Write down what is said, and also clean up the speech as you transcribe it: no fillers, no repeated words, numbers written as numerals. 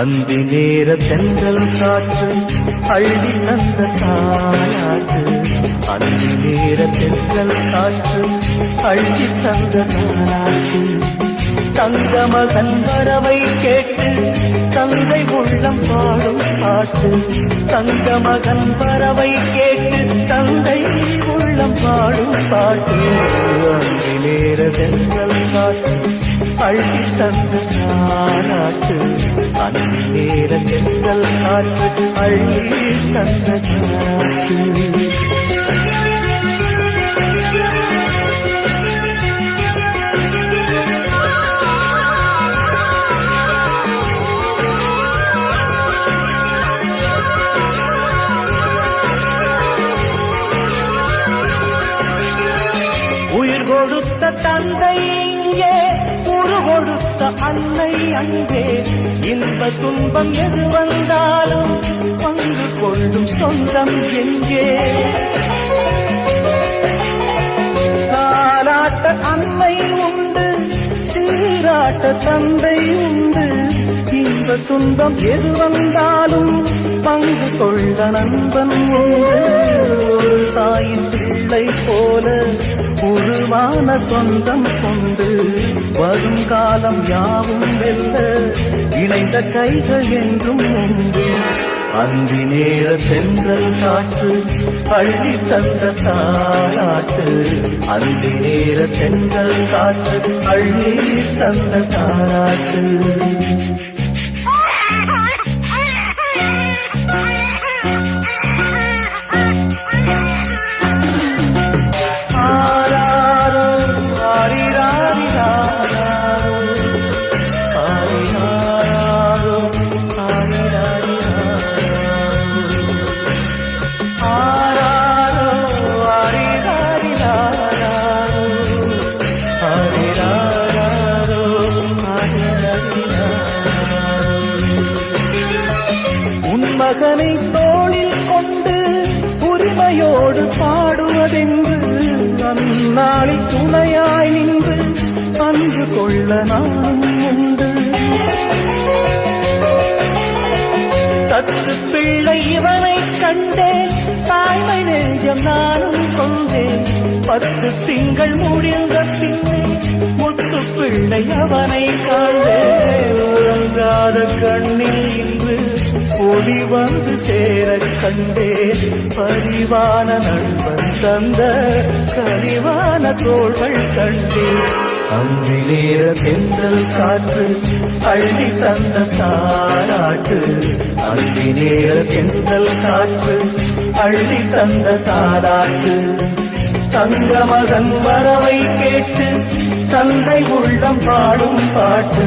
அந்தி நேர தென்றல் காற்று அள்ளி தந்த தாலாட்டு. அந்தி நேர தென்றல் காற்று அள்ளி தந்த தாலாட்டு. தங்க மகன் வரவை கேட்டு தந்தை உள்ளம் பாடும் பாட்டு. தங்க மகன் வரவை கேட்டு தந்தை உள்ளம் பாடும் பாட்டு. அந்தி நேர தென்றல் காற்று அள்ளி தந்த தாலாட்டு. அந்தி நேர தென்றல் காற்று அள்ளி தந்த தாலாட்டு. உயிர் கொடுத்த தந்தை இங்கே, உரு கொடுத்த அன்னை அங்கே. இன்ப துன்பம் எது வந்தாலும் பங்கு கொள்ளும் சொந்தம் எங்கே. தாலாட்ட அன்னை உண்டு, சீராட்ட தந்தை உண்டு. இன்ப துன்பம் எது வந்தாலும் பங்கு கொள்ள நண்பன் உண்டு. ஒரு தாயின் பிள்ளை போல உருவான சொந்தம் கொண்டு வருங்காலம் யாவும் வெல்ல இணைந்த கைகள் என்றும் உண்டு. அந்தி நேர தென்றல் காற்று அள்ளி தந்த தாலாட்டு. அந்தி நேர தென்றல் காற்று அள்ளி தந்த தாலாட்டு. மகனை தோளில் கொண்டு உரிமையோடு பாடுவதென்று அந்நாளில் துணையாய் நின்று அன்று கொள்ள நான் உண்டு. தத்து பிள்ளை இவனை கண்டேன், தாய்மை நெஞ்சம் நானும் கொண்டேன். 10 திங்கள் முடிந்த பின்னே முத்து பிள்ளை அவனை காண்டேன். உறங்காத கண்ணில் இன்று ஒளி வந்து சேர கண்டேன். பரிவான நண்பன் தந்த கரிவான தோள்கள் கண்டேன். அந்தி நேர தென்றல் காற்று அள்ளி தந்த தாலாட்டு. அந்தி நேர தென்றல் காற்று அள்ளி தந்த தாலாட்டு. தங்க மகன் வரவை கேட்டு தந்தை உள்ளம் பாடும் பாட்டு.